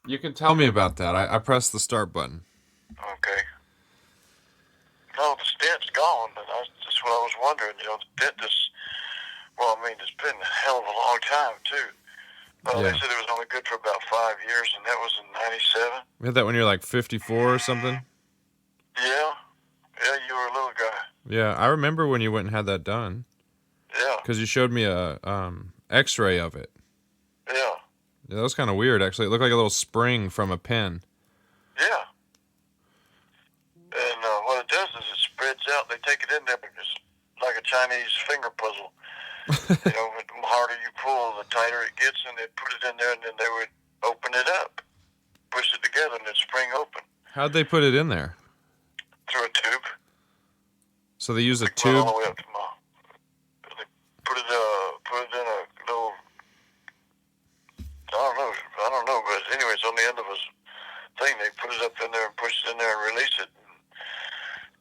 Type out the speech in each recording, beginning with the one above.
You can tell me about that. I pressed the start button. Okay. No, the stent's gone, but that's what I was wondering. The stent is, well, I mean, it's been a hell of a long time, too. They Yeah. said it was only good for about 5 years, and that was in 97. You had that when you're like 54 or something? Yeah. Yeah, you were a little guy. Yeah, I remember when you went and had that done. Yeah. Because you showed me a X-ray of it. Yeah. Yeah, that was kind of weird, actually. It looked like a little spring from a pen. Yeah. And what it does is it spreads out. They take it in there, it's like a Chinese finger puzzle. The harder you pull, the tighter it gets, and they put it in there, and then they would open it up, push it together, and it'd spring open. How'd they put it in there? Through a tube. So they use a Went all tube? the way up to my. They put it in a little. I don't know, but anyway, it's on the end of a thing. They put it up in there and push it in there and release it.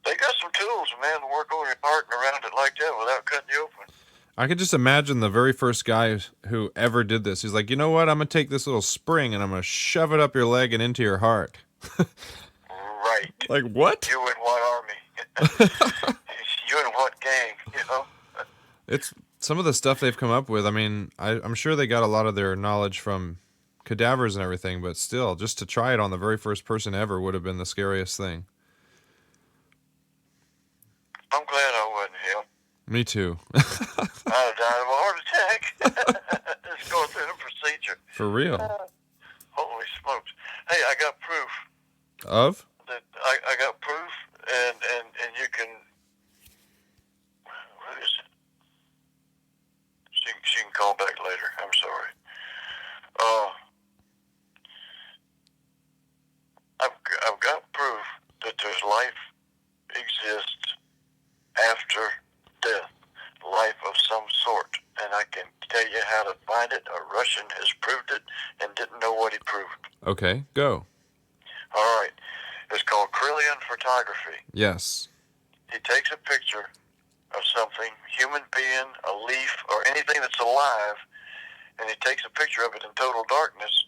They got some tools, man, to work on your heart and around it like that without cutting you open. I could just imagine the very first guy who ever did this. He's like, you know what? I'm going to take this little spring and I'm going to shove it up your leg and into your heart. Right. Like, what? You in what army? You in what gang, It's some of the stuff they've come up with. I mean, I'm sure they got a lot of their knowledge from cadavers and everything, but still, just to try it on the very first person ever would have been the scariest thing. I'm glad I wasn't him. Me too. I'd have died of a heart attack. Just going through the procedure. For real. Holy smokes. Hey, I got proof. Of? That I got proof, and you can. What is it? She can call back later. I'm sorry. I've got proof that there's life exists after death, life of some sort, and I can tell you how to find it. A Russian has proved it and didn't know what he proved. Okay, go. All right. It's called Kirlian photography. Yes. He takes a picture of something, human being, a leaf, or anything that's alive, and he takes a picture of it in total darkness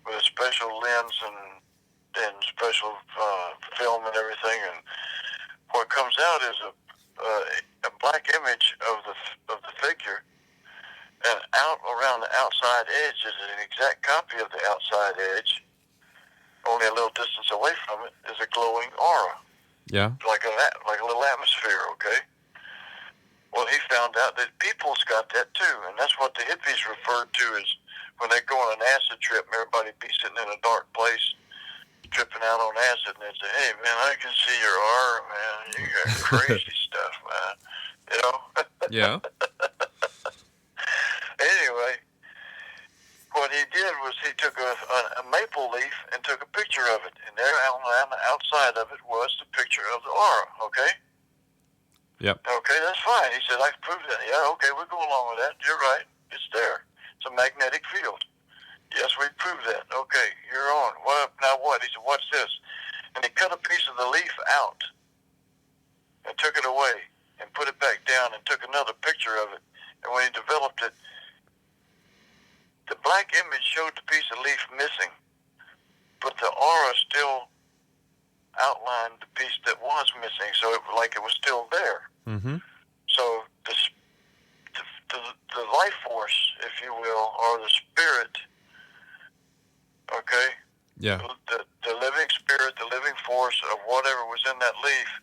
with a special lens and special film and everything. And what comes out is a black image of the figure, and out around the outside edge is an exact copy of the outside edge. Only a little distance away from it is a glowing aura. Yeah. Like a little atmosphere, okay? Well, he found out that people's got that too, and that's what the hippies referred to as when they go on an acid trip and everybody be sitting in a dark place, tripping out on acid, and they say, "Hey, man, I can see your aura, man. You got crazy stuff, man." Yeah. Anyway, what he did was he took a maple leaf and took a picture of it, and there on the outside of it was the picture of the aura, okay? Yep. Okay, that's fine. He said, I can prove that. Yeah, okay, we'll go along with that. You're right. It's there. It's a magnetic field. Yes, we proved that. Okay, you're on. Now what? He said, what's this? And he cut a piece of the leaf out and took it away and put it back down and took another picture of it. And when he developed it, the black image showed the piece of leaf missing, but the aura still outlined the piece that was missing, so it was still there. Mm-hmm. So the life force, if you will, or the spirit, okay? Yeah. The living spirit, the living force of whatever was in that leaf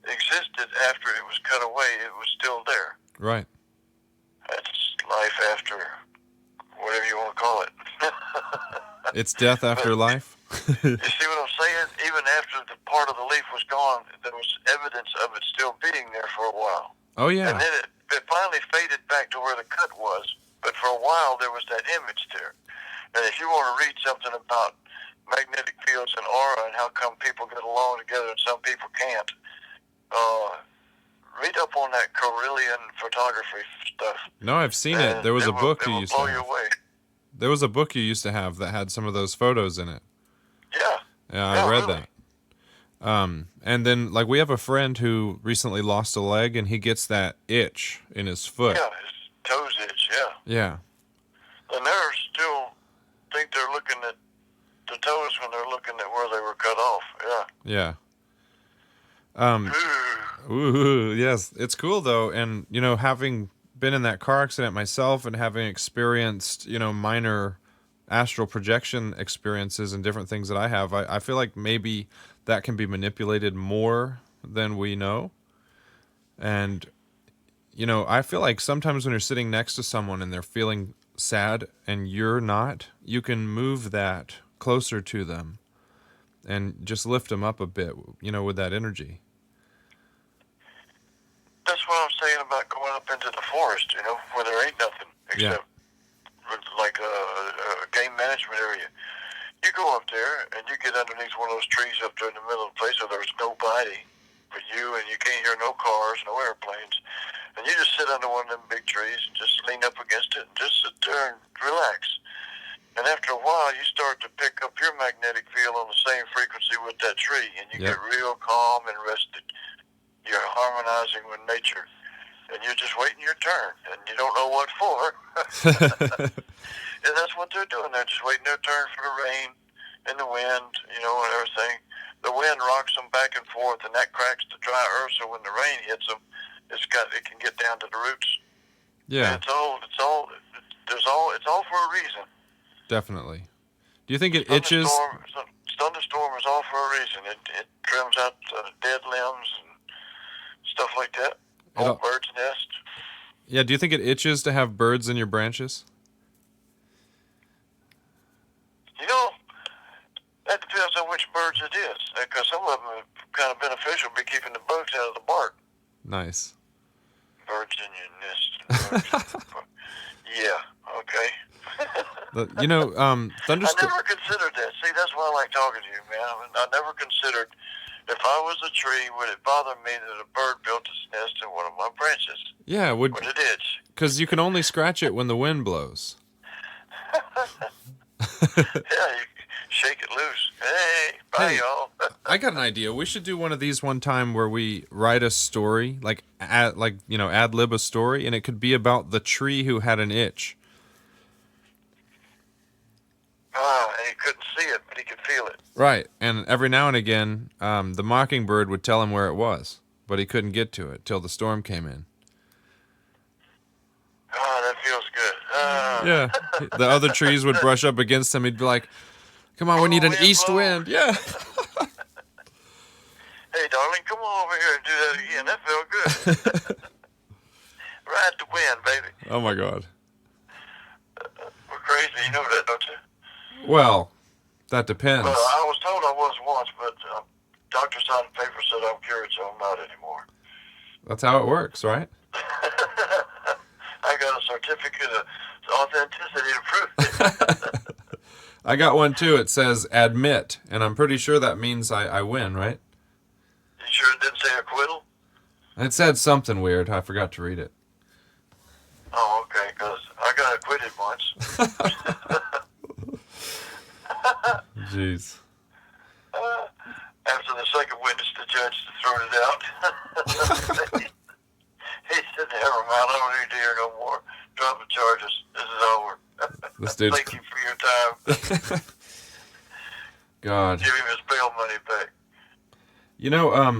existed after it was cut away. It was still there. Right. That's life after whatever you want to call it. It's death after life? You see what I'm saying? Even after the part of the leaf was gone, there was evidence of it still being there for a while. Oh, yeah. And then it finally faded back to where the cut was, but for a while there was that image there. And if you want to read something about magnetic fields and aura and how come people get along together and some people can't, read up on that Kirlian photography stuff. No, I've seen it. There was a book you used to have. It will blow you away. There was a book you used to have that had some of those photos in it. Yeah. Yeah, I read really. that. And then, like, we have a friend who recently lost a leg, and he gets that itch in his foot. Yeah, his toes itch, yeah. Yeah. And they're still think they're looking at the toes when they're looking at where they were cut off. Yeah. Yeah. Um, ooh, yes, it's cool though, and having been in that car accident myself and having experienced minor astral projection experiences and different things that I have, I feel like maybe that can be manipulated more than we know. And I feel like sometimes when you're sitting next to someone and they're feeling sad and you're not, you can move that closer to them and just lift them up a bit, with that energy. That's what I'm saying about going up into the forest, where there ain't nothing except like a game management area. You go up there and you get underneath one of those trees up there in the middle of the place where there's nobody but you, and you can't hear no cars, no airplanes, and you just sit under one of them big trees and just lean up against it and just sit there and relax. And after a while, you start to pick up your magnetic field on the same frequency with that tree, and you get real calm and rested. You're harmonizing with nature, and you're just waiting your turn, and you don't know what for. And that's what they're doing. They're just waiting their turn for the rain and the wind, and everything. The wind rocks them back and forth, and that cracks the dry earth. So when the rain hits them, it can get down to the roots. Yeah, and it's all for a reason. Definitely. Do you think it itches? Thunderstorm is all for a reason. It trims out dead limbs and stuff like that. Old bird's nest. Yeah, do you think it itches to have birds in your branches? That depends on which birds it is, because some of them are kind of beneficial by keeping the bugs out of the bark. Nice. Birds in your nest. Yeah, okay. Thunderstorm. I never considered that. See, that's why I like talking to you, man. I never considered, if I was a tree, would it bother me that a bird built its nest in one of my branches? Yeah, would it itch? Because you can only scratch it when the wind blows. Yeah, you shake it loose. Hey, bye, y'all. I got an idea. We should do one of these one time where we write a story, ad lib a story, and it could be about the tree who had an itch. And he couldn't see it, but he could feel it. Right, and every now and again, the mockingbird would tell him where it was, but he couldn't get to it till the storm came in. Oh, that feels good. Yeah, the other trees would brush up against him. He'd be like, "Come on, we need an east wind." Yeah. Hey, darling, come on over here and do that again. That felt good. Ride the wind, baby. Oh my God. We're crazy. You know that, don't you? Well, that depends. Well, I was told I was once, but doctor signed a paper said I'm cured, so I'm not anymore. That's how it works, right? I got a certificate of authenticity to prove it. I got one too. It says admit, and I'm pretty sure that means I win, right? You sure it didn't say acquittal? It said something weird. I forgot to read it. Oh, okay, because I got acquitted once. Jeez. After the second witness, the judge threw it out. He said, never mind, I don't need to hear no more. Drop the charges. This is over. This dude's Thank you for your time. God. Give him his bail money back.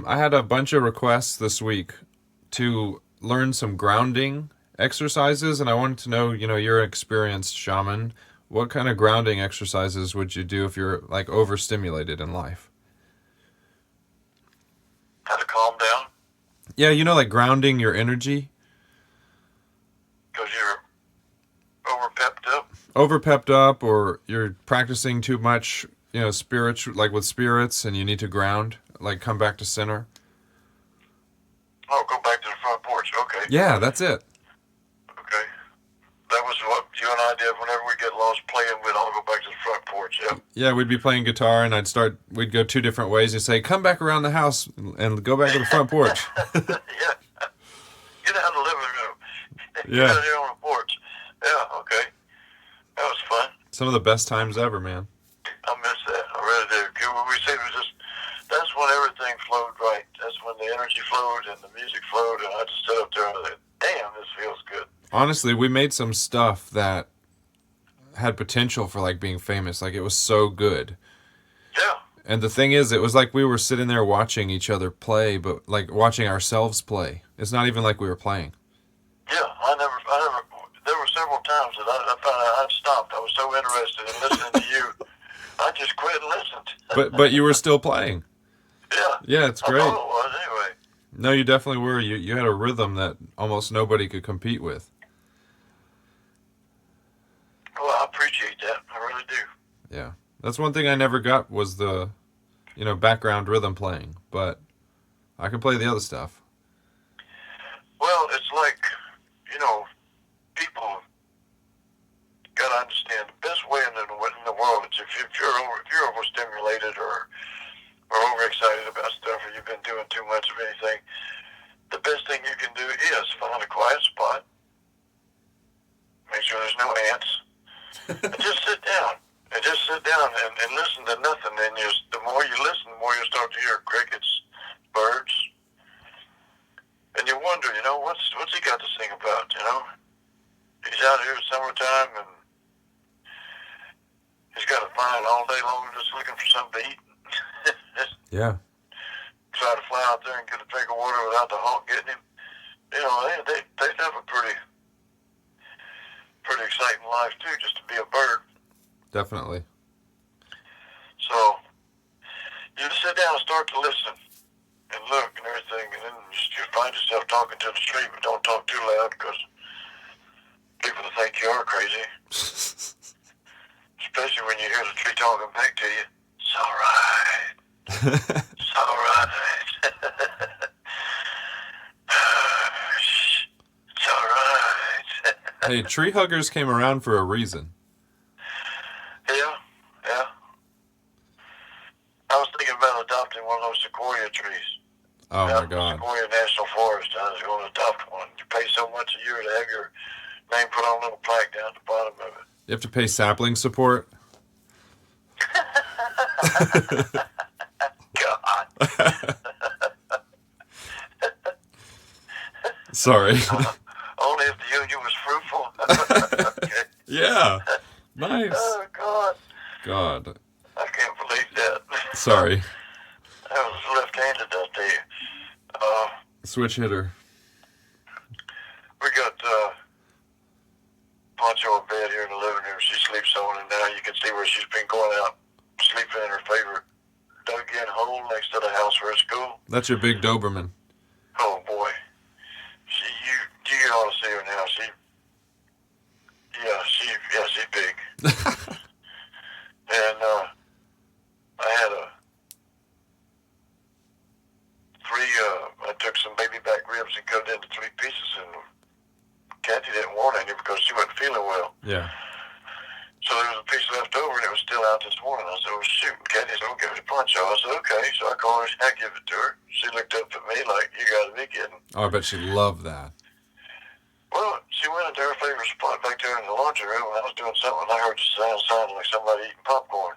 I had a bunch of requests this week to learn some grounding exercises, and I wanted to know, you're an experienced shaman. What kind of grounding exercises would you do if you're, overstimulated in life? How to calm down? Yeah, grounding your energy. Because you're over-pepped up? Over-pepped up, or you're practicing too much, spiritual, with spirits, and you need to ground, come back to center. Oh, go back to the front porch. Okay. Yeah, that's it. Okay. That was what you and I did whenever we get lost playing. We'd all go back to the front porch. Yeah. Yeah, we'd be playing guitar, and we'd go two different ways. You say, come back around the house and go back to the front porch. Yeah. Get out of the living room. Yeah. Get out here on the porch. Yeah, okay. That was fun. Some of the best times ever, man. I miss that. I really do. We say it was just, that's when everything flowed right. That's when the energy flowed and the music flowed, and I just stood up there and I was like, damn, this feels good. Honestly, we made some stuff that had potential for being famous. It was so good. Yeah. And the thing is, it was like we were sitting there watching each other play, but like watching ourselves play. It's not even like we were playing. Yeah, there were several times that I found out I'd stopped. I was so interested in listening to you, I just quit and listened. But you were still playing. Yeah. Yeah, it's I thought great. it was anyway. No, you definitely were. You had a rhythm that almost nobody could compete with. Well, I appreciate that. I really do. Yeah. That's one thing I never got was the, background rhythm playing, but I can play the other stuff. Well, it's like, you know, people got to understand the best way in the world is if you're overstimulated or overexcited about stuff or you've been doing too much of anything, the best thing you can do is find a quiet spot, make sure there's no ants, and just sit down. And just sit down and listen to nothing. And the more you listen, the more you start to hear crickets, birds, and you wonder, what's he got to sing about? He's out here at summertime and he's got to find all day long just looking for something to eat. Yeah. Try to fly out there and get a drink of water without the hawk getting him. They have a pretty exciting life too, just to be a bird. Definitely. So you just sit down and start to listen and look and everything, and then you find yourself talking to the tree, but don't talk too loud because people will think you are crazy. Especially when you hear the tree talking back to you. It's all right. It's all right. It's all right. Hey, tree huggers came around for a reason. Yeah. I was thinking about adopting one of those sequoia trees. Oh Out my in the God. Sequoia National Forest. I was going to adopt one. You pay so much a year to have your name put on a little plaque down at the bottom of it. You have to pay sapling support. God. Sorry. Only if the union was fruitful. Okay. Yeah. Nice. Oh, God. God. I can't believe that. Sorry. I was left-handed, I'll tell you. Switch hitter. We got Poncho in bed here in the living room. She sleeps on, and now you can see where she's been going out sleeping in her favorite dug-in hole next to the house for her school. That's your big Doberman. Oh boy, you ought to see her now. She's big. And I had I took some baby back ribs and cut it into 3 pieces, and Kathy didn't want any because she wasn't feeling well. Yeah. So there was a piece left over, and it was still out this morning. I said, "Oh shoot!" And Kathy said, "I'll give it to Poncho." I said, "Okay." So I called her. I give it to her. She looked up at me like, "You got to be kidding." Oh, I bet she loved that. Well, she went into her favorite spot back there in the laundry room, and I was doing something, and I heard the sound like somebody eating popcorn.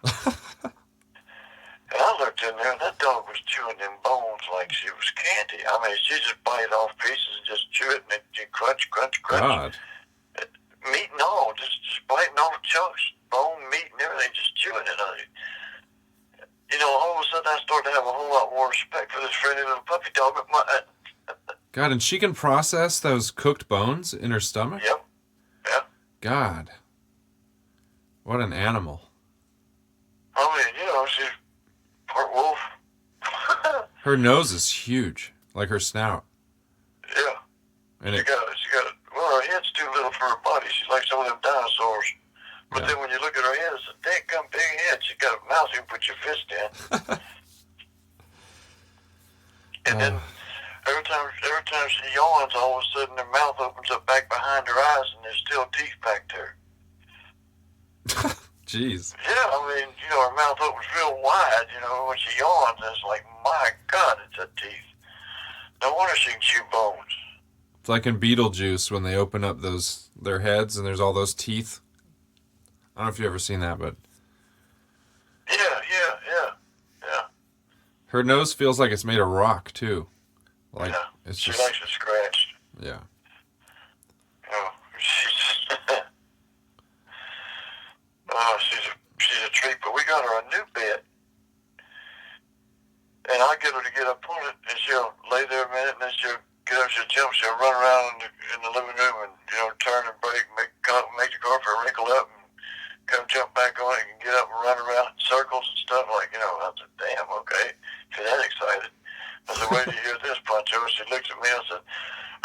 And I looked in there, and that dog was chewing them bones like she was candy. I mean, she just bite off pieces and just chew it, and it crunch, crunch, crunch. God. Meat and all, just biting off chunks, bone, meat, and everything, just chewing it. All of a sudden, I started to have a whole lot more respect for this friendly little puppy dog. God, and she can process those cooked bones in her stomach? Yep. Yeah. God. What an animal. I mean, she's part wolf. Her nose is huge, like her snout. Yeah. And Well, her head's too little for her body. She's like some of them dinosaurs. But Yeah. then when you look at her head, it's a damn big head. She's got a mouth you can put your fist in. And then every time she yawns, all of a sudden her mouth opens up back behind her eyes, and there's still teeth back there. Jeez. Yeah, I mean, her mouth opens real wide, when she yawns, and it's like, my God, it's a teeth. No wonder she can chew bones. It's like in Beetlejuice when they open up their heads and there's all those teeth. I don't know if you've ever seen that, but Yeah. her nose feels like it's made of rock too. Like Yeah. it's She just likes it scratched. yeah. She's a treat, but we got her a new bed. and I get her to get up on it, and she'll lay there a minute, and then she'll get up, she'll jump, she'll run around in the living room and, turn and break, make the carpet wrinkle up, and come jump back on it and get up and run around in circles and stuff like, I said, damn, okay, she's that excited. I said, wait till you hear this, Pancho. She looks at me and said,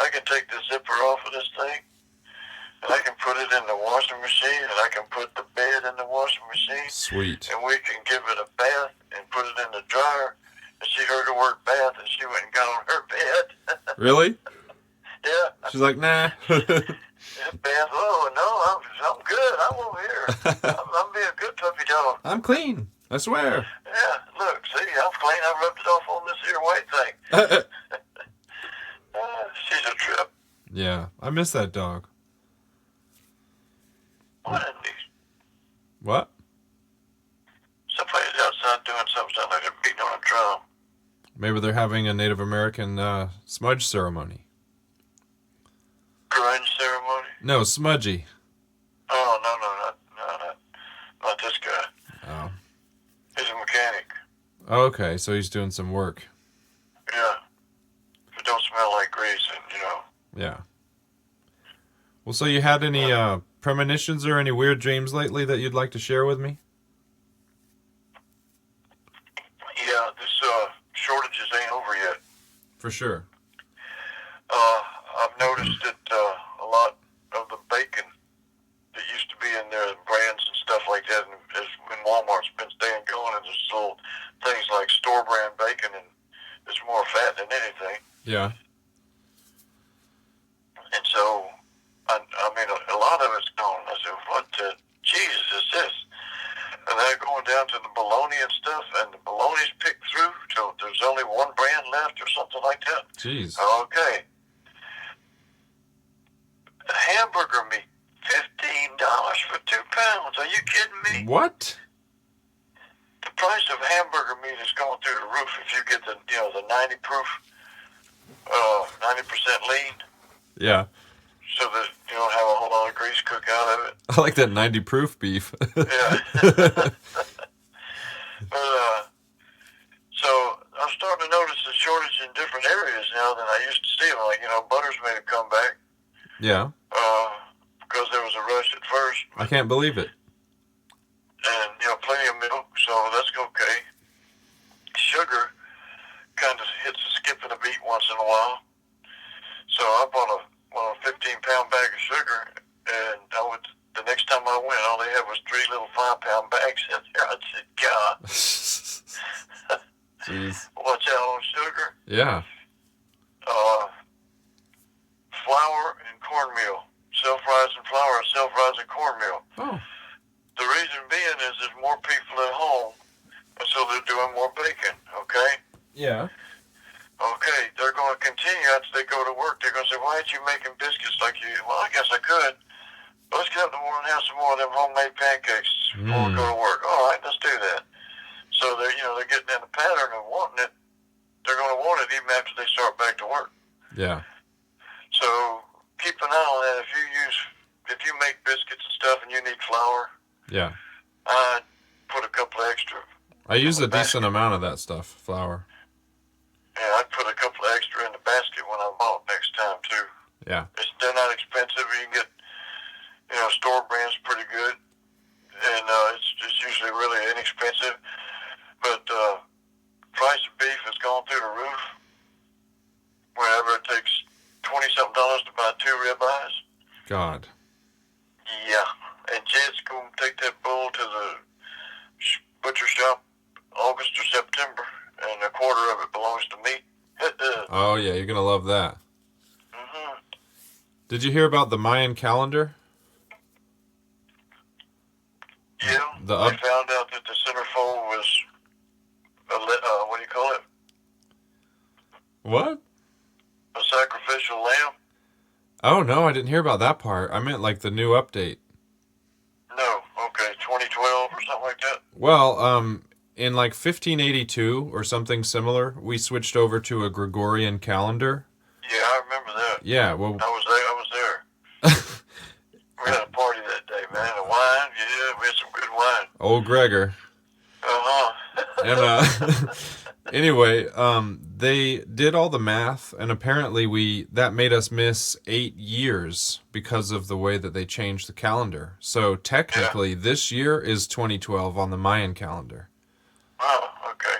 I can take the zipper off of this thing, and I can put it in the washing machine, and I can put the bed in the washing machine. Sweet. And we can give it a bath and put it in the dryer. And she heard the word bath, and she went and got on her bed. Really? Yeah. She's like, nah. Bath? Oh, no, I'm good. I'm over here. I'm being a good puppy dog. I'm clean. I swear. Yeah, look, see, I'm clean. I rubbed it off on this here white thing. She's a trip. Yeah, I miss that dog. What in these? What? Somebody's outside doing something sound like they're beating on a drum. Maybe they're having a Native American smudge ceremony. Grunge ceremony? No, smudgy. Oh, no, not this guy. Oh. He's a mechanic. Okay, so he's doing some work. Yeah. If it don't smell like grease, and Yeah. Well, so you had any premonitions or any weird dreams lately that you'd like to share with me? Yeah, this shortages ain't over yet. For sure. I've noticed that a lot of the bacon that used to be in there, brands and stuff like that, and in Walmart's been staying going, and there's little things like store brand bacon, and it's more fat than anything. Yeah. And so, I mean, a lot of it's gone. I said, what the Jesus is this? And they're going down to the bologna and stuff, and the bologna's picked through till there's only one brand left or something like that. Jeez. Okay. Hamburger meat, $15 for 2 pounds. Are you kidding me? What? The price of hamburger meat is going through the roof if you get the 90 proof, 90% lean. Yeah. So that you don't have a whole lot of grease cook out of it. I like that 90 proof beef. Yeah. But, so I'm starting to notice a shortage in different areas now than I used to see them. Like, butter's made a comeback. Yeah. Because there was a rush at first. I can't believe it. And, plenty of milk, so that's okay. Sugar kind of hits a skip and a beat once in a while. So I bought a 15-pound bag of sugar, and the next time I went, all they had was 3 little 5-pound bags in there. I said, God. Jeez. Watch out on sugar. Yeah. Flour and cornmeal. Self-rising flour and self-rising cornmeal. Oh. The reason being is there's more people at home, and so they're doing more baking, okay? Yeah. Okay, they're going to continue after they go to work. They're going to say, why aren't you making biscuits like you... Well, I guess I could. Let's get up in the morning and have some more of them homemade pancakes before we go to work. All right, let's do that. So they're getting in the pattern of wanting it. They're going to want it even after they start back to work. Yeah. So keep an eye on that. If you make biscuits and stuff and you need flour, Yeah. I'd put a couple extra. I use a decent amount of that stuff, flour. Yeah, I'd put a couple extra in the basket when I bought next time too. Yeah. They're not expensive. You can get, store brands pretty good, and it's usually really inexpensive. But price of beef has gone through the roof. Whenever it takes $20-something to buy 2 ribeyes. God. Yeah, and Jed's going to take that bull to the butcher shop August or September, and a quarter of it belongs to me. Oh, yeah, you're going to love that. Mm-hmm. Did you hear about the Mayan calendar? Yeah, I found out that the centerfold was, what do you call it? What? A sacrificial lamb? Oh, no, I didn't hear about that part. I meant like the new update. No, okay, 2012 or something like that? Well, in like 1582 or something similar, we switched over to a Gregorian calendar. Yeah, I remember that. Yeah, well... I was there. We had a party that day, man. A wine, yeah, we had some good wine. Old Gregor. Uh-huh. And Anyway, they did all the math, and apparently that made us miss 8 years because of the way that they changed the calendar. So Yeah. technically, this year is 2012 on the Mayan calendar, Oh, okay.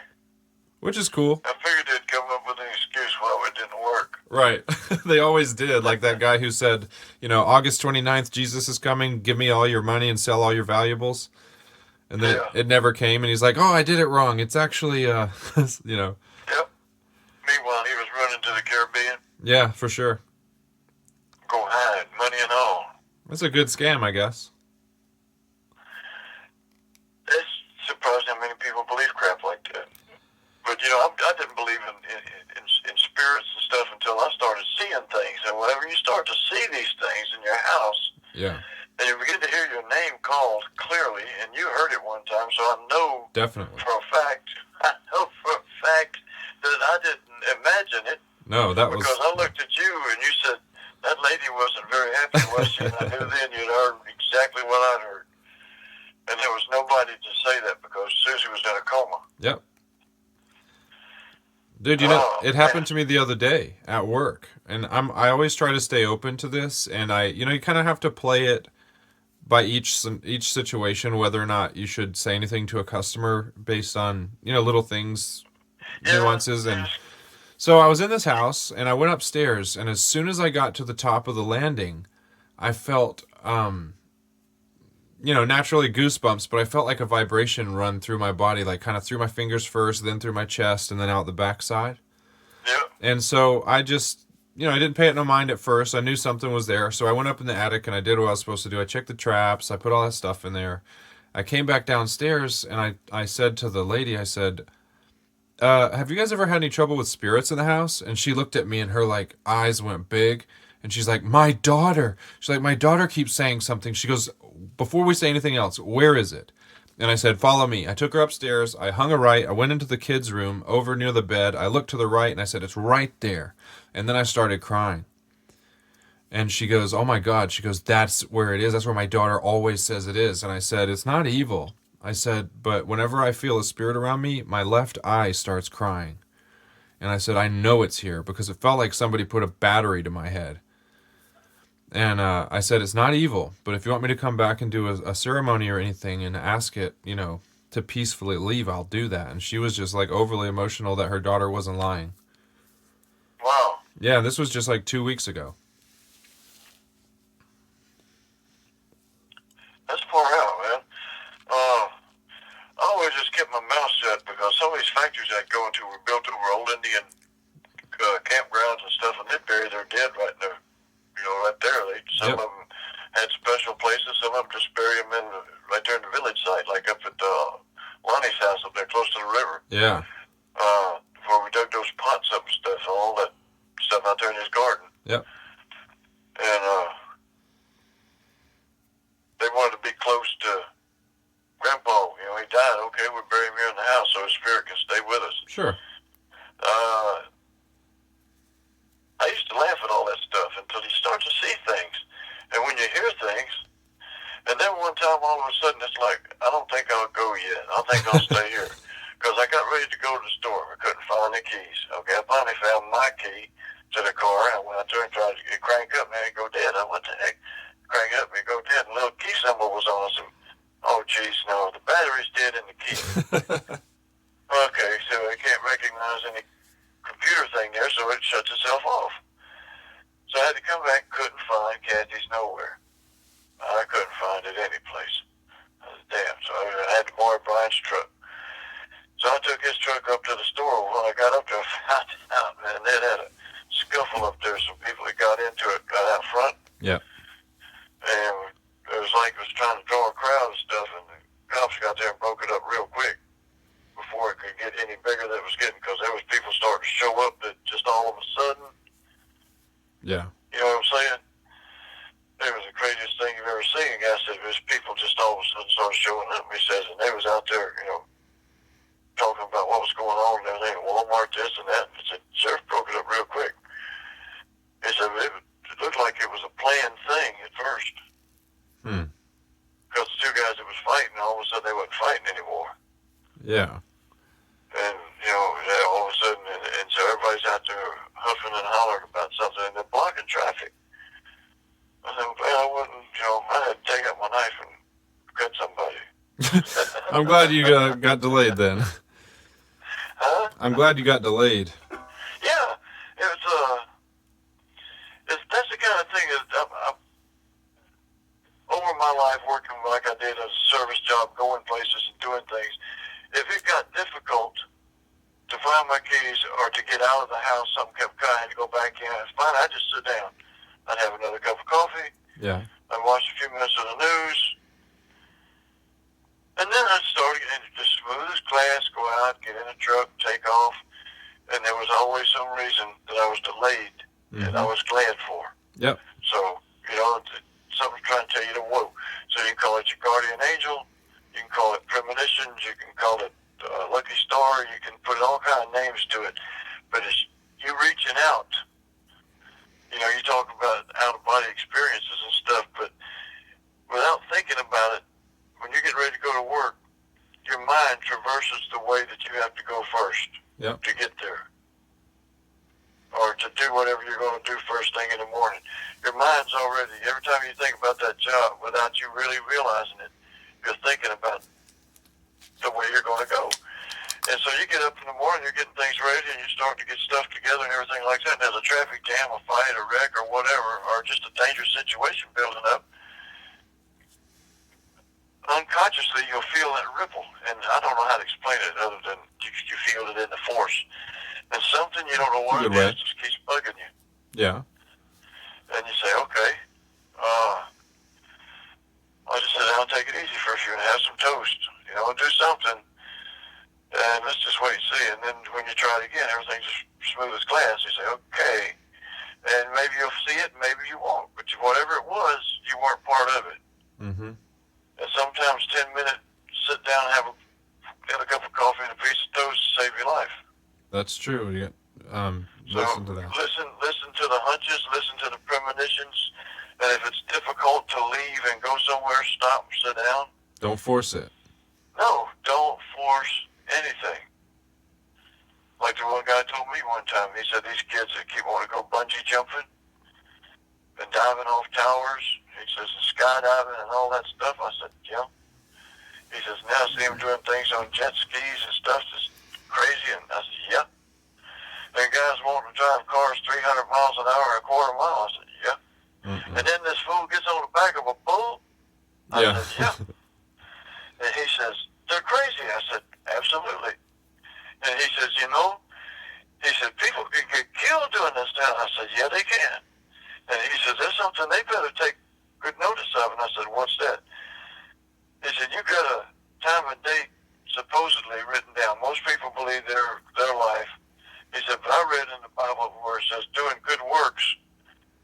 which is cool. I figured they'd come up with an excuse why it didn't work. Right. They always did. Like that guy who said, August 29th, Jesus is coming, give me all your money and sell all your valuables. And then Yeah. it never came, and he's like, oh, I did it wrong. It's actually, you know, Yep. Meanwhile, he was running to the Caribbean, yeah, for sure. go hide, money and all. That's a good scam, I guess. It's surprising how many people believe crap like that. But I didn't believe in spirits and stuff until I started seeing things. And whenever you start to see these things in your house, Yeah, and you begin to hear your name called clearly, and you heard it one time, so I know definitely. for a fact, that I didn't imagine it No, that was, because I looked at you and you said that lady wasn't very happy, was she? And I knew then you'd heard exactly what I'd heard. And there was nobody to say that because Susie was in a coma. yep. Dude, Oh, it man. happened to me the other day at work, and I always try to stay open to this, and you kind of have to play it by each situation, whether or not you should say anything to a customer based on little things, Yeah, nuances. And yes. so I was in this house, and I went upstairs, and as soon as I got to the top of the landing, I felt naturally goosebumps, but I felt like a vibration run through my body, like kind of through my fingers first, then through my chest, and then out the backside. Yeah. And so I just, I didn't pay it no mind at first. I knew something was there. So I went up in the attic and I did what I was supposed to do. I checked the traps, I put all that stuff in there. I came back downstairs and I said to the lady, I said, have you guys ever had any trouble with spirits in the house? And she looked at me and her like eyes went big. And she's like, my daughter. She's like, my daughter keeps saying something. She goes, before we say anything else, where is it? And I said, follow me. I took her upstairs. I hung a right. I went into the kids' room over near the bed. I looked to the right and I said, it's right there. And then I started crying. And she goes, oh my God. She goes, that's where it is. That's where my daughter always says it is. And I said, it's not evil. I said, but whenever I feel a spirit around me, my left eye starts crying. And I said, I know it's here because it felt like somebody put a battery to my head. And I said, it's not evil, but if you want me to come back and do a ceremony or anything and ask it, to peacefully leave, I'll do that. And she was just like overly emotional that her daughter wasn't lying. Wow. Yeah, this was just like 2 weeks ago. That's far out, man. I always just kept my mouth shut because some of these factories I go into were built over old Indian campgrounds and stuff, and they bury their dead right there. Right there. Some Yep. of them had special places. Some of them just bury them right there in the village site, like up at Lonnie's house up there close to the river. Yeah. Where we dug those pots up and stuff, all that stuff out there in his garden. Yep. And they wanted to be close to Grandpa. He died. Okay, we bury him here in the house so his spirit can stay with us. Sure. I used to laugh at all that stuff until you start to see things. And when you hear things, and then one time all of a sudden it's like, I don't think I'll go yet. I think I'll stay here. Because I got ready to go to the store. I couldn't find the keys. Okay, I finally found my key to the car. And I went out there and tried to crank up, man, it go dead. What the heck? Crank up, it go dead. And the little key symbol was on it. So, oh, geez, no, the battery's dead in the key. Okay, so I can't recognize any computer thing there, so it shuts itself off. So I had to come back, couldn't find Kathy's nowhere. I couldn't find it any place. I was damn, so I had to borrow Brian's truck. So I took his truck up to the store. When I got up there, I found out, man, they had a scuffle up there. Some people that got into it right out front. Yeah. And it was like it was trying to draw a crowd and stuff, and the cops got there and broke it up real quick before it could get any bigger than it was getting, because there was people starting to show up that just all of a sudden. Yeah. You know what I'm saying? It was the craziest thing you've ever seen. A guy said there's people just all of a sudden started showing up. He says, and they was out there, talking about what was going on and everything at Walmart, this and that. And he said, Sheriff broke it up real quick. He said, it looked like it was a planned thing at first. Because the two guys that was fighting, all of a sudden they wasn't fighting anymore. Yeah. And, beefing and hollered about something, and they're blocking traffic. I said, well, I wouldn't, I had to take out my knife and cut somebody. I'm glad you got delayed then. Huh? I'm glad you got delayed. Yeah, that's the kind of thing that over my life working like I did as a service job, going places and doing things, if it got difficult to find my keys or to get out of the house, something kept cutting, I had to go back in, it's fine, I'd just sit down. I'd have another cup of coffee, Yeah. I'd watch a few minutes of the news, and then I'd start getting just smooth as glass, go out, get in a truck, take off, and there was always some reason that I was delayed, and I was glad for. Yep. So, something's trying to tell you to whoa. So you can call it your guardian angel, you can call it premonitions, you can call it lucky star, you can put all kind of names to it. But it's you reaching out. You talk about out-of-body experiences and stuff, but without thinking about it, when you get ready to go to work, your mind traverses the way that you have to go first to get there. Or to do whatever you're going to do first thing in the morning. Your mind's already, every time you think about that job without you really realizing it, you're thinking about the way you're going to go. And so you get up in the morning, you're getting things ready, and you start to get stuff together and everything like that. And there's a traffic jam, a fight, a wreck, or whatever, or just a dangerous situation building up. Unconsciously, you'll feel that ripple. And I don't know how to explain it other than you feel it in the force. And something you don't know what it is just keeps bugging you. Yeah. And you say, okay, I'll just sit down and take it easy for a few and have some toast. Do something. And let's just wait and see. And then when you try it again, everything's just smooth as glass. You say, okay. And maybe you'll see it, maybe you won't. But whatever it was, you weren't part of it. Mm-hmm. And sometimes 10-minute sit down and have a cup of coffee and a piece of toast to save your life. That's true. Yeah. Listen to that. Listen to the hunches, listen to the premonitions, and if it's difficult to leave and go somewhere, stop and sit down. Don't force it. No, don't force anything. Like the one guy told me one time, he said these kids that keep wanting to go bungee jumping and diving off towers, he says, and skydiving and all that stuff. I said, yeah. He says, now I see them doing things on jet skis and stuff that's crazy. And I said, yeah. And guys wanting to drive cars 300 miles an hour and a quarter mile. I said, yeah. Mm-mm. And then this fool gets on the back of a bull. I said, yeah. And he says, they're crazy. I said, absolutely. And he says, he said, people can get killed doing this now. I said, yeah, they can. And he says, there's something they better take good notice of. And I said, what's that? He said, you got a time and date supposedly written down. Most people believe their life. He said, but I read in the Bible where it says doing good works,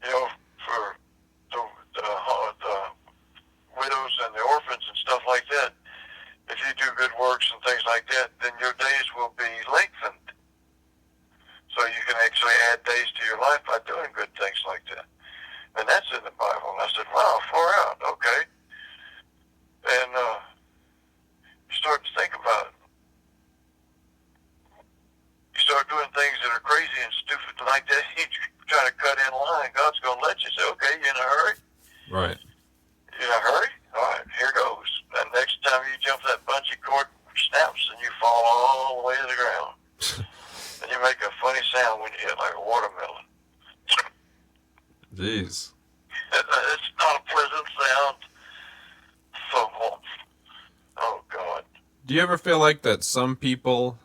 for the widows and the orphans and stuff like that. If you do good works and things like that, then your days will be lengthened. So you can actually add days to your life by doing good things like that. And that's in the Bible. And I said, wow, far out, okay. And you start to think about it. You start doing things that are crazy and stupid like that. You try to cut in line. God's going to let you say, okay, you in a hurry? Right. You in a hurry? All right, here goes. And next time you jump that bungee cord, snaps, and you fall all the way to the ground. And you make a funny sound when you hit like a watermelon. Jeez. It's not a pleasant sound. Oh, God. Do you ever feel like that some people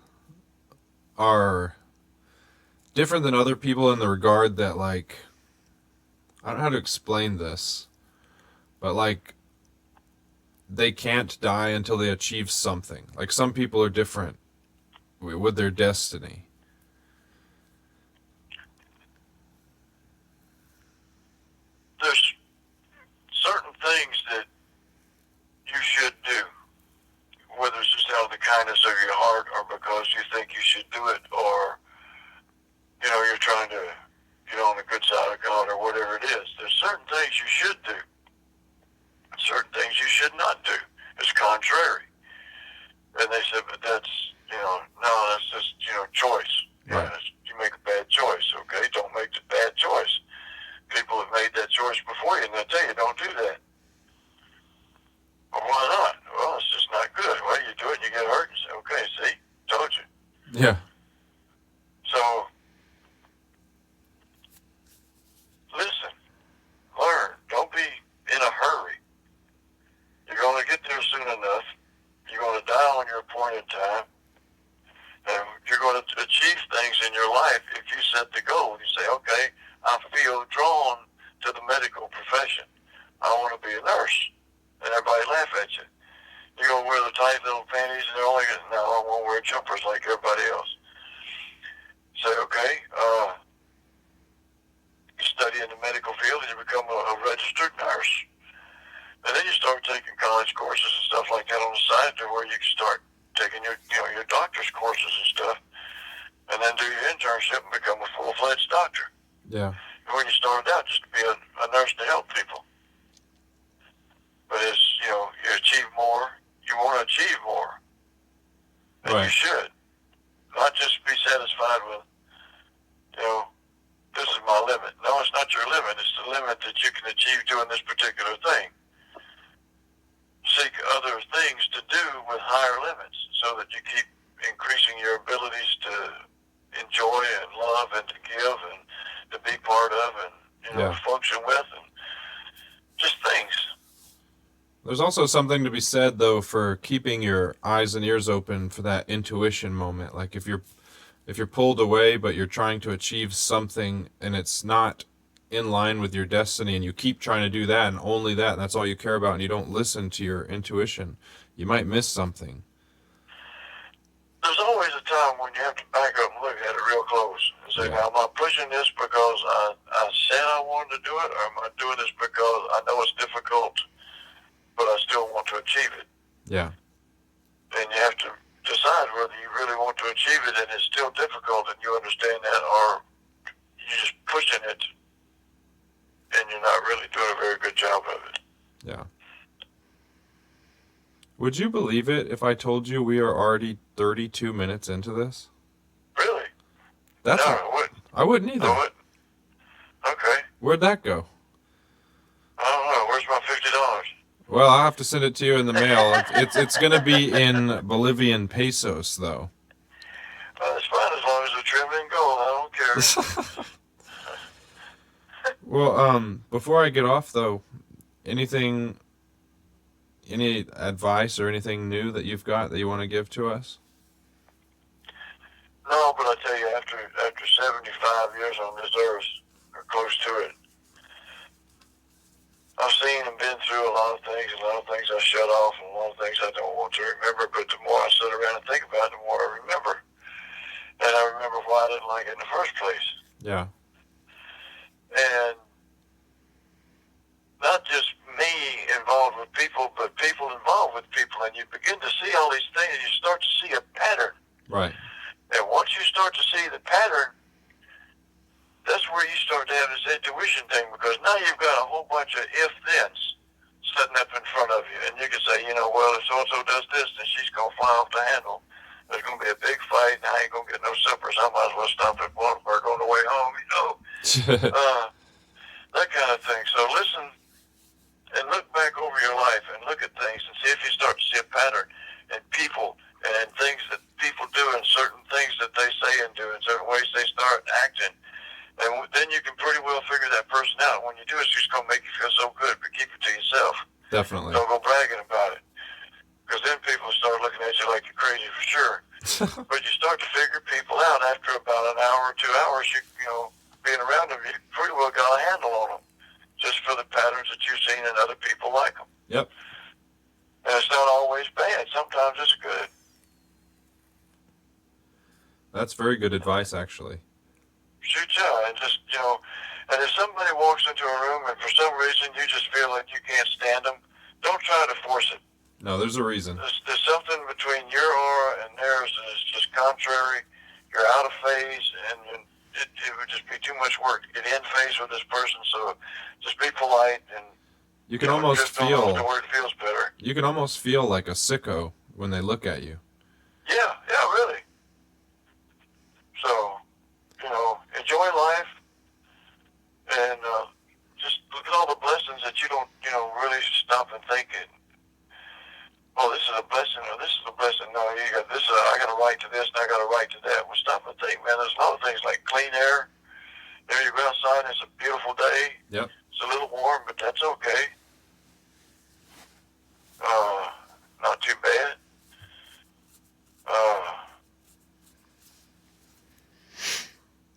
are different than other people in the regard that, like, I don't know how to explain this, but, like, they can't die until they achieve something. Like, some people are different with their destiny. There's certain things that you should do, whether it's just out of the kindness of your heart or because you think you should do it, or, you're trying to get on the good side of God or whatever it is. There's certain things you should do. Certain things you should not do. It's contrary. And they said, but that's, no, that's just, choice. Right. You make a bad choice, okay? Don't Yeah. So, listen, learn. Don't be in a hurry. You're going to get there soon enough. You're going to die on your appointed time. And you're going to achieve things in your life if you set the goal. You say, okay, I feel drawn to the medical profession. I want to be a nurse. And everybody laugh at you. You're going to wear the tight little panties and they're only going to, no, I won't wear jumpers like everybody else. Say, okay, you study in the medical field and you become a registered nurse. And then you start taking college courses and stuff like that on the side to where you can start taking your, your doctor's courses and stuff, and then do your internship and become a full-fledged doctor. Yeah. And when you started out, just to be a nurse to help people. But as, you achieve more, you want to achieve more. And Right. you should. Not just be satisfied with, this is my limit. No, it's not your limit. It's the limit that you can achieve doing this particular thing. Seek other things to do with higher limits so that you keep increasing your abilities to enjoy and love and to give and to be part of and, function with and just things. There's also something to be said, though, for keeping your eyes and ears open for that intuition moment. Like if you're pulled away, but you're trying to achieve something and it's not in line with your destiny, and you keep trying to do that and only that, and that's all you care about, and you don't listen to your intuition, you might miss something. There's always a time when you have to back up and look at it real close and say, now, am I pushing this because I said I wanted to do it, or am I doing this because I know it's difficult, but I still want to achieve it? Yeah. And you have to decide whether you really want to achieve it and it's still difficult and you understand that, or you're just pushing it and you're not really doing a very good job of it. Yeah. Would you believe it if I told you we are already 32 minutes into this? Really? That's no, I wouldn't. I wouldn't either. I wouldn't. Okay. Where'd that go? I don't know. Where's my $50? Well, I'll have to send it to you in the mail. It's going to be in Bolivian pesos, though. It's fine as long as they're trimmed in gold. I don't care. Well, before I get off, though, any advice or anything new that you've got that you want to give to us? No, but I tell you, after 75 years on this earth, or close to it, I've seen and been through a lot of things I shut off, and a lot of things I don't want to remember, but the more I sit around and think about it, the more I remember. And I remember why I didn't like it in the first place. Yeah. And not just me involved with people, but people involved with people, and you begin to see all these things, and you start to see a pattern. Right. And once you start to see the pattern, that's where you start to have this intuition thing, because now you've got a whole bunch of if-thens sitting up in front of you, and you can say, well, if so-and-so does this, then she's going to fly off the handle. There's going to be a big fight, and I ain't going to get no supper, so I might as well stop at Walmart on the way home, that kind of thing. So listen and look back over your life and look at things and see if you start to see a pattern in people and things that people do and certain things that they say and do and certain ways they start acting. And then you can pretty well figure that person out. When you do, it's just going to make you feel so good, but keep it to yourself. Definitely. Don't go bragging about it. Because then people start looking at you like you're crazy for sure. But you start to figure people out after about an hour or 2 hours, being around them, you pretty well got a handle on them. Just for the patterns that you've seen in other people like them. Yep. And it's not always bad. Sometimes it's good. That's very good advice, actually. Shoot, yeah. And just, and if somebody walks into a room and for some reason you just feel like you can't stand them, don't try to force it. No, there's a reason. There's something between your aura and theirs that is just contrary. You're out of phase, and it would just be too much work to get in phase with this person. So just be polite, and you can almost feel the word feels better. You can almost feel like a sicko when they look at you. Yeah, really. So, enjoy life, and just look at all the blessings that you don't, really stop and think it. Oh, this is a blessing, or this is a blessing. No, I I got a right to this and I got a right to that. Well, stop and think, man. There's a lot of things like clean air. There you go outside. It's a beautiful day. Yep. It's a little warm, but that's okay. Not too bad.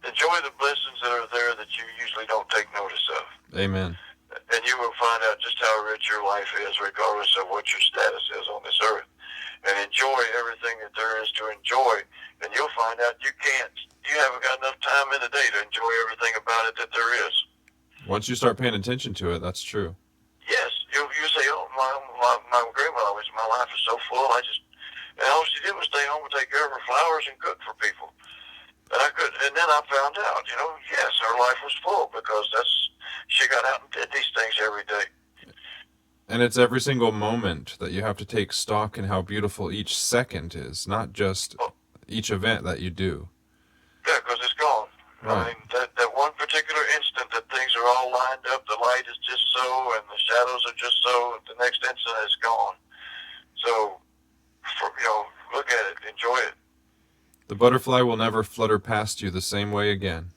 Enjoy the blessings that are there that you usually don't take notice of. Amen. And you will find out just how rich your life is, regardless of what your status is on this earth. And enjoy everything that there is to enjoy. And you'll find out you haven't got enough time in the day to enjoy everything about it that there is. Once you start paying attention to it, that's true. Yes, you say, oh, my grandma always, my life is so full. And all she did was stay home and take care of her flowers and cook for people. And then I found out, yes, her life was full because she got out and did these things every day. And it's every single moment that you have to take stock in how beautiful each second is, not just each event that you do. Yeah, because it's gone. Right. I mean, that one particular instant that things are all lined up, the light is just so, and the shadows are just so, the next instant is gone. So, look at it, enjoy it. The butterfly will never flutter past you the same way again.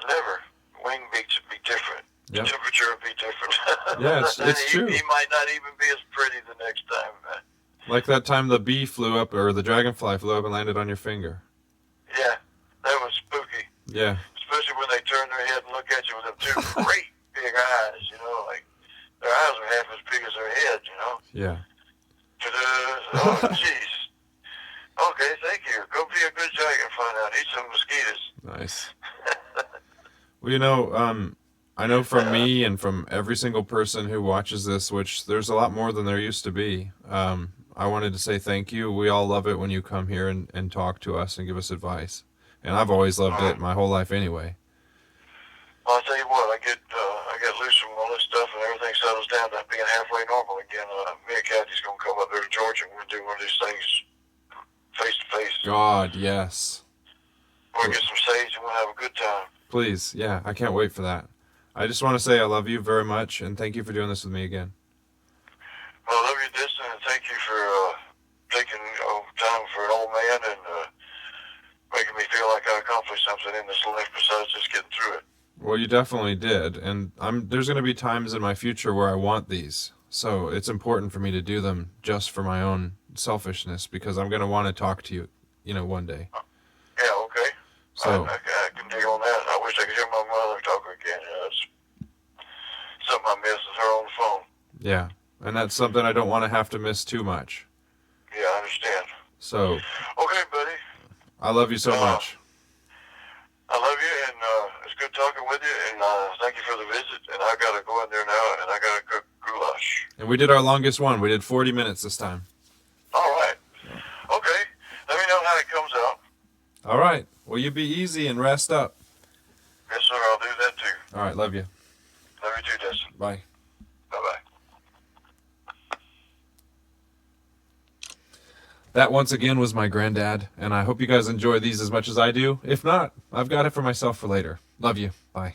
Never. Wing beats would be different. Yep. The temperature would be different. Yeah, it's true. He might not even be as pretty the next time. Like that time the bee flew up, or the dragonfly flew up and landed on your finger. Yeah, that was spooky. Yeah. Especially when they turn their head and look at you with them two great big eyes, like their eyes are half as big as their head, Yeah. Oh, jeez. Okay, thank you. Go be a good dragonfly now. Eat some mosquitoes. Nice. Well, I know from me and from every single person who watches this, which there's a lot more than there used to be, I wanted to say thank you. We all love it when you come here and talk to us and give us advice. And I've always loved it my whole life anyway. Well, I'll tell you what, I get loose from all this stuff and everything settles down to being halfway normal again. Me and Kathy's going to come up there to Georgia and we're going to do one of these things face to face. God, yes. We'll get some sage and we'll have a good time. Please, yeah, I can't wait for that. I just want to say I love you very much, and thank you for doing this with me again. Well, I love you, Distant, and thank you for taking time for an old man and making me feel like I accomplished something in this life besides just getting through it. Well, you definitely did, and there's going to be times in my future where I want these, so it's important for me to do them just for my own selfishness, because I'm going to want to talk to you, one day. Yeah, okay. So I can dig on that. I wish I could hear my mother talk again. That's something I miss is her on the phone. yeah, and that's something I don't want to have to miss too much. Yeah, I understand. So Okay, buddy. I love you so much. I love you, and it's good talking with you, and thank you for the visit. And I got to go in there now, and I got to cook goulash. And we did our longest one. We did 40 minutes this time. All right. Okay. Let me know how it comes out. All right. Well, you be easy and rest up. Yes, sir. I'll do that too. All right. Love you. Love you too, Destin. Bye. Bye-bye. That once again was my granddad, and I hope you guys enjoy these as much as I do. If not, I've got it for myself for later. Love you. Bye.